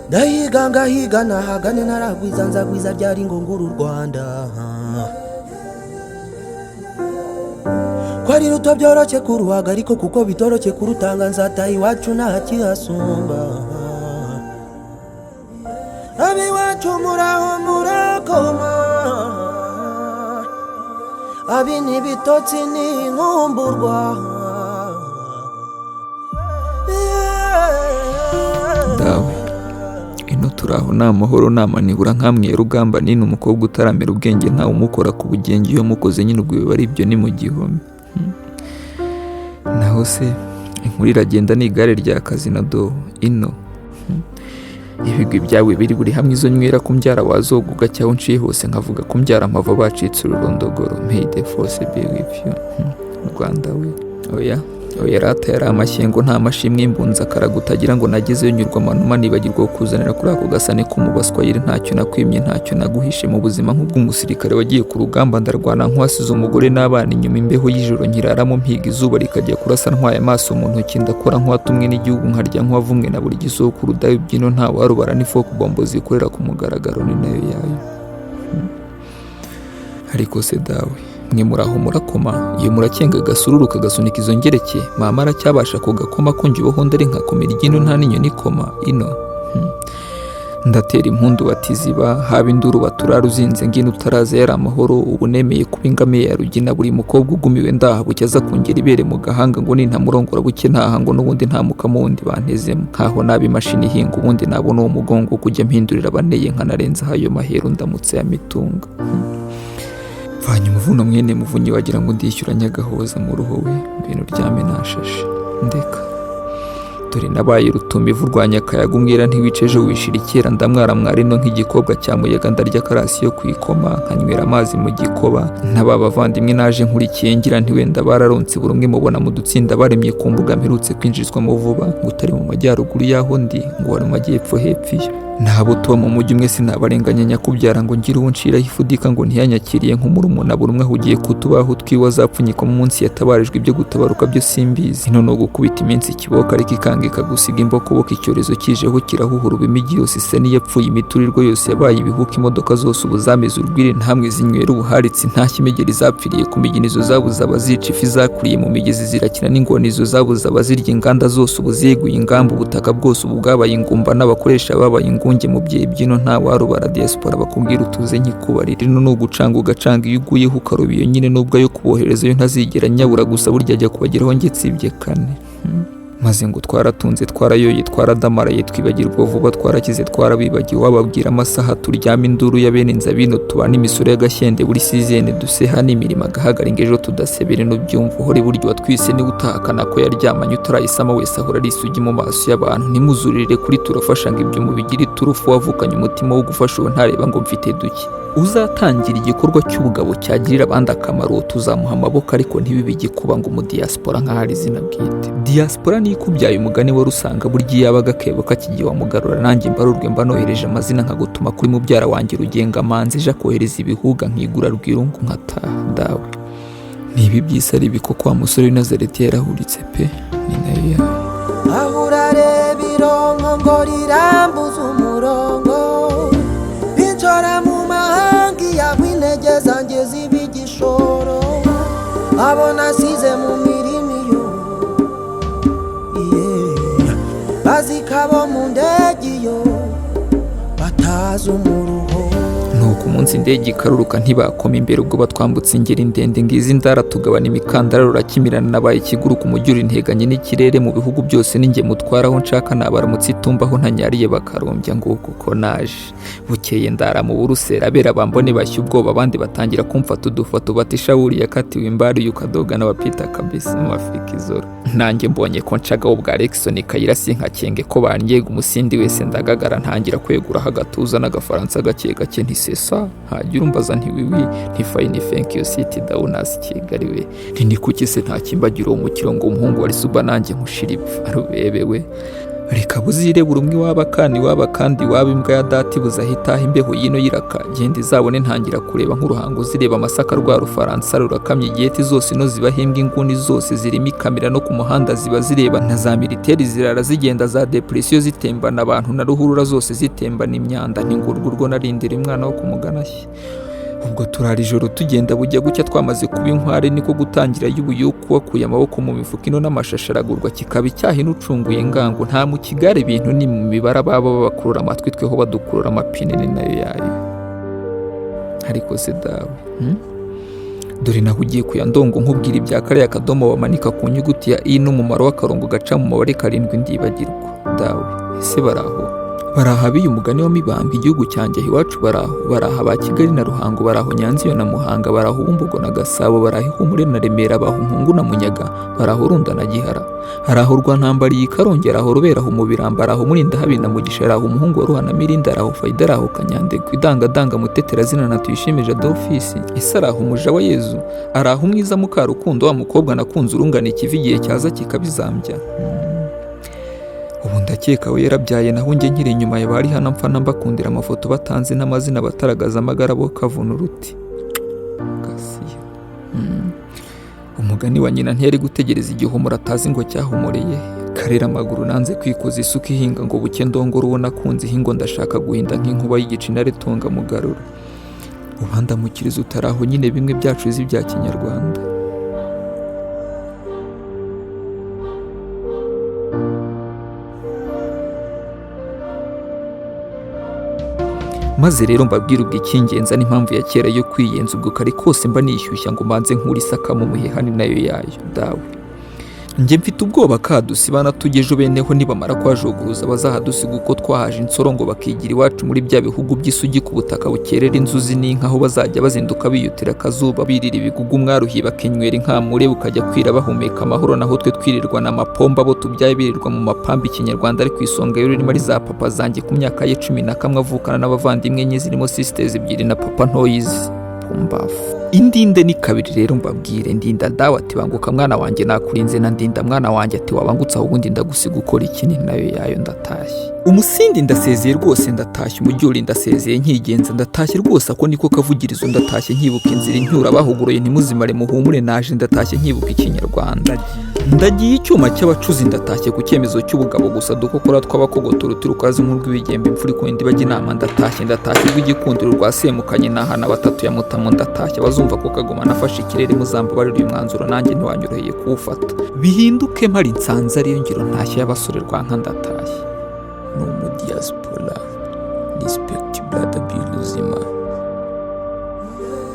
ndahiga ngahiga nahagane naragwiza nzagwiza ryari ngo nguru u Rwanda kwari ruto byoroshye kuruhaga ariko kuko bitoroshye kurutanga nzataha iwacu ntakihasumba abiwacu muraho murakoma abi n'ibitotsi n'inkumburwa dawe ino turaho nta mahoro nama nibura nkamwe rugamba nini umukobwa utaramera ubwenge ntawe umukora ku bugenge iyo mukoze nyine ubwo biba ari ibyo ni mu gihome naho se inkuru iragenda n'igare rya kazina do ino ibigwi byawe biri buri hamwe izo nywera kumbyara wazoguga cyaho nciye hose nkavuga kumbyara amava bacitse ururondogoro may the force be with you Rwanda we oya rata yari amashyengo nta mashimwe imbunza karagutagira ngo nagezeyo nyurwa amanuma nibagirwa kuzanira kuri ako gasane k'umubaswa yiri ntacyo nakwimye ntacyo naguhishe mu buzima nk'ubw'umusirikare wagiye ku rugamba ndarwana nkwasize umugore n'abana inyuma imbeho y'ijoro nkiraramo mpiga izuba rikajya kurasa ntwaye amaso mu ntoki ndakora nk'uwatumwe n'igihugu nkarya nk'uwavumwe na buri gisoko urudayo byino nta warubara n'ifoku bombo zikorera ku mugaragaro ni nayo yayo ariko se dawe mwe muraho murakoma iyo murakenga gasururu kagasunika izo ngereke mama aracyabasha kugakoma ko njyeweho ndari nkakomera igino nta n'inyoni ikoma ino ndatera impundu batiziba haba induru baturara uzinze ngino utaraza yari amahoro ubu nemeye kuba ingame ya rugina buri mukobwa ugumiwe ndaha bucyaza kongera ibere mu gahanga ngo nintamurongora buke ntaha ngo n'ubundi nta mukamo wundi bantezemo nkaho naba imashini ihinga ubundi nabona uwo mugongo kujya mpindurira abaneye nkanarenzaho ayo mahero ndamutse ya mitunga vanye umuvuno mwene muvunyi wagira ngo ndishyura nyagahoza mu ruho we ibintu ryame nashashe ndeka dore nabaye rutuma ivu rwanya akayaga umwera ntiwiceje wishira ikera ndamwara mwarino nk'igikobwa cya muyaga ndarya karasi yo kwikoma nkanywera amazi mu gikoba n'aba bavandimwe naje nkurikiye ngira ntiwenda bararonse buri umwe mubona mu dutsinda baremye ku mbuga mperutse kwinjizwamo vuba ngo utari mu majyaruguru y'aho ndi ngo wari mu majyepfo hepfo iyo nabo tuba mu mujyi umwe sinabarenganya nyakubyara ngo ngire uwo nshiraho ifudika ngo ntiyanyakiriye nk'umurumuna buri umwe ahugiye kutubaho twiwe azapfunyikwa mu munsi yatabarijwe ibyo gutabaruka byo simbizi ino no gukubita iminsi ikiboka ariko ikangika gusiga imbokoboko icyorezo kijeho kirahuhura imijyi yose isa n'iyapfuye imiturirwa yose yabaye ibihuka imodoka zose ubu zameze urwiri ntamwe zinywera ubuharitsi nta kimegeri zapfiriye ku miginizo zabuze abazica ifi zakuriye mu migezi zirakina n'ingonizo zabuze abazirya inganda zose ubu zeguye ingamba ubutaka bwose ubu bwabaye ingumba n'abakoresha babaye ingunge mu byeyi byino nta warubara diaspora bakubwira utuze nkikubarira ino no gucanga ugacanga iyo uguyeho ukaroba iyo nyine nubwo ayo kuboherezayo ntazigera nyabura gusa burya ajya kubageraho ngetsibye kane maze ngo twaratunze twarayoye twaradamaraye twibagirwa vuba twarakize twarabibagiwe wababwira amasaha turyama induru ya bene nzabino tubana imisoro y'agashyende buri sizene duseha n'imirimo agahagara ingejo tudasebere n'ubyumva uhore buryo watwise niwe utahakana ko yaryamanye utarayisama wese ahora ari isugi mu maso y'abantu ntimuzurire kuri turafasha ngo ibyo mubigire iturufu wavukanye umutima wo gufasha uwo ntareba ngo mfite duke uzatangira igikorwa cy'ubugabo cyagirira abandi akamaro tuzamuha amaboko ariko ntibibe igikuba ngo mu diaspora nk'ahari izina bwite diaspora ni ikubyaye umugani wari usanga burya iyo yabaga akebo kakigiye wamugarura nanjye mbarurwe mba nohereje amazina nkagutuma kuri mubyara wanjye rugenga manzi ejo akohereza ibihuga nkigura rwirungu nkataha dawe nibi byise ari bikoko wa musore w'i Nazareti yarahuritse pe ni nayo yawe ahura reba ironko ngo rirambuze umurongo binjora mu mahanga yawe intege zanjye ziba igishoro abona asize mu mirimo iyo bazikabo mu ndege iyo batazi umuruho nuko umunsi indege ikaruruka ntibakoma imbere ubwo batwambutse ingeri ndende ngizi ndara tugabana imikandara rurakimirana nabaye ikiguruka umujyi integanye n'ikirere mu bihugu byose ninjye mutwaraho nshaka nabaramutse itumbaho ntanyariye bakarombya ngo kuko naje bukeye ndara mu burusera abera bambone bashya ubwoba abandi batangira kumfata udufoto bati shawuri yakatiwe imbari yukadoga n'abapita kabisa mu Afrika izoro nanjye mbonye ko ncagaho bwa Alexson kayirasi nkakenge ko banyega umusindi wese ndagagara ntangira kweguraho agatuza n'agafaransa gake gake ntisesa hagira umbaza ntiwiwi ntifayini thank you city dawunasi Kigali we ni kuki se nta kimbagira uwo mukiro ngo umuhungu wari suba nanjye nkushira ipfa arubebewe reka buzire buri umwe waba kandi waba imbwa ya data ibuze ahitaha imbeho y'ino yiraka genda izabone ntangira kureba nk'uruhango zireba amasaka rwa rufaransa rurakamye igiheti zose ino zibaho imbwa inguni zose zirimo ikamera no ku muhanda ziba zireba na za militeri zirara zigenda za depresiyo zitembana abantu na ruhurura zose zitembana imyanda ntingurwa urwo narindira umwana wo kumuganashye ubwo turara ijoro tugenda bujya gucya twamaze kuba inkware niko gutangira y'ubuyuku wakuye amaboko mu mifuka ino n'amashashi aragurwa kikaba icyaha inucunguye ngango nta mu kigare ibintu ni mu mibara baba babakurura amatwi tweho badukurura amapine ni nayo yayo ariko se dawe dore naho ugiye kuyandongo nkubwira ibya kariya akadomo bamanika ku nyuguti ya i n'umumaro w'akarongo gaca mu mubare 7 ndibagirwa dawe ese baraha biye umugani wa Mibambwe igihugu cyanjye iwacu baraha ba Kigali na Ruhango baraho Nyanziyo na Muhanga baraho Bumbogo na Gasabo baraho Ihumure na Remera baho Nkungu na Munyaga baraho Runda na Gihara haraho Rwantambari yikarongera aho Ruberaho mu Biramba araho Murinda Habi na Mugisha araho umuhungu wa Ruhana Mirinda araho Faida araho Kanyande kwidanga mutetera zina na Tuyishimije Adolphisi ese araho umuja wa Yezu araho umwiza Mukarukundo wa mukobwa nakunze urungana ikivi igihe cyaza kikabizambya ubu ndakeka we yarabyaye naho njye nkiri inyuma ya bari hano mfana mbakundira amafoto batanze n'amazina bataragaza amagarabo kavuna uruti Gasiya umugani wa nyina ntiyari gutegereza igihumura atazi ngo cyahumureye karera amaguru nanze kwikoza isuka ihinga ngo buke ndongora uwo nakunze ihingo ndashaka guhinda nk'inkuba y'igici naretunga mugarura ubanda mukiriza utaraho nyine bimwe byacu izi bya kinyarwanda maze rero mbabwira ubwo icy'ingenzi n'impamvu ya kera yo kwiyenza ubwo kare kose mba nishyushya ngo mbanze nkura isaka mu muhehani nayo yayo dawe njye mfite ubwoba kadusi banatugeje beneho nibamara kwajoguruza bazahadusiga uko twahaje insoro ngo bakigira iwacu muri bya bihugu by'isugi ku butaka bukerera inzuzi n'inka aho bazajya bazinduka biyutira akazuba birira ibigugu mwaruhiye bakinywera inkamure bukajya kwira bahumeka amahoro naho twe twirirwa na mapomba bo tubyaye birirwa mu mapamba ikinyarwanda ari ku isonga y'ururimi ari za papa zanjye ku myaka ye 11 avukana n'abavandimwe nye zirimo sisters 2 na papa ntoyizi Pumbafu indinde ni kabiri rero mbabwire ndinda dawa ati banguka mwana wanjye nakurinze na ndinda mwana wanjye ati wabangutse aho ubundi ndagusiga ukora ikini nayo yayo ndatashye umusindi ndasezeye rwose ndatashye umujyuri ndasezeye nkigenza ndatashye rwose ako niko kavugirizo ndatashye nkibuka inzira incyura bahuguroye ntimuzimare muhumure naje ndatashye nkibuka ikinyarwanda ndagiye icyuma cy'abacuzi ndatashye ku cyemezo cy'ubugabo gusa dukokora tw'abakogotora uturukazi nk'urw'ibigembwe imfuri kundi bajya inama ndatashye rw'igikundiro rwa Semukanye n'ahana batatu ya Mutamo ndatashye bazumva ko Kagoma nafashe ikirere muzamba barira uyu mwanzuro nanjye ntiwanyoroheye kuwufata bihinduke mpari nsanze ariyo ngiro ntashye y'abasore rwanka ndatashye no mu diaspora respect brother Biluzima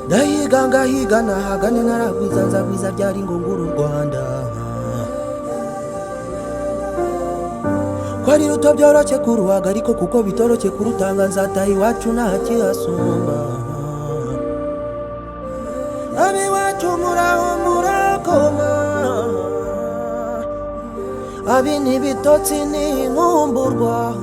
ndahiga nahagane nkaragwiza nzagwiza byari ngo nguru Rwanda kwari ruto byoroshye kuruhaga ariko kuko bitoroshye kurutanga nzataha iwacu ntakihasumba abiwacu muraho murakoma abi n'ibitotsi n'inkumburwa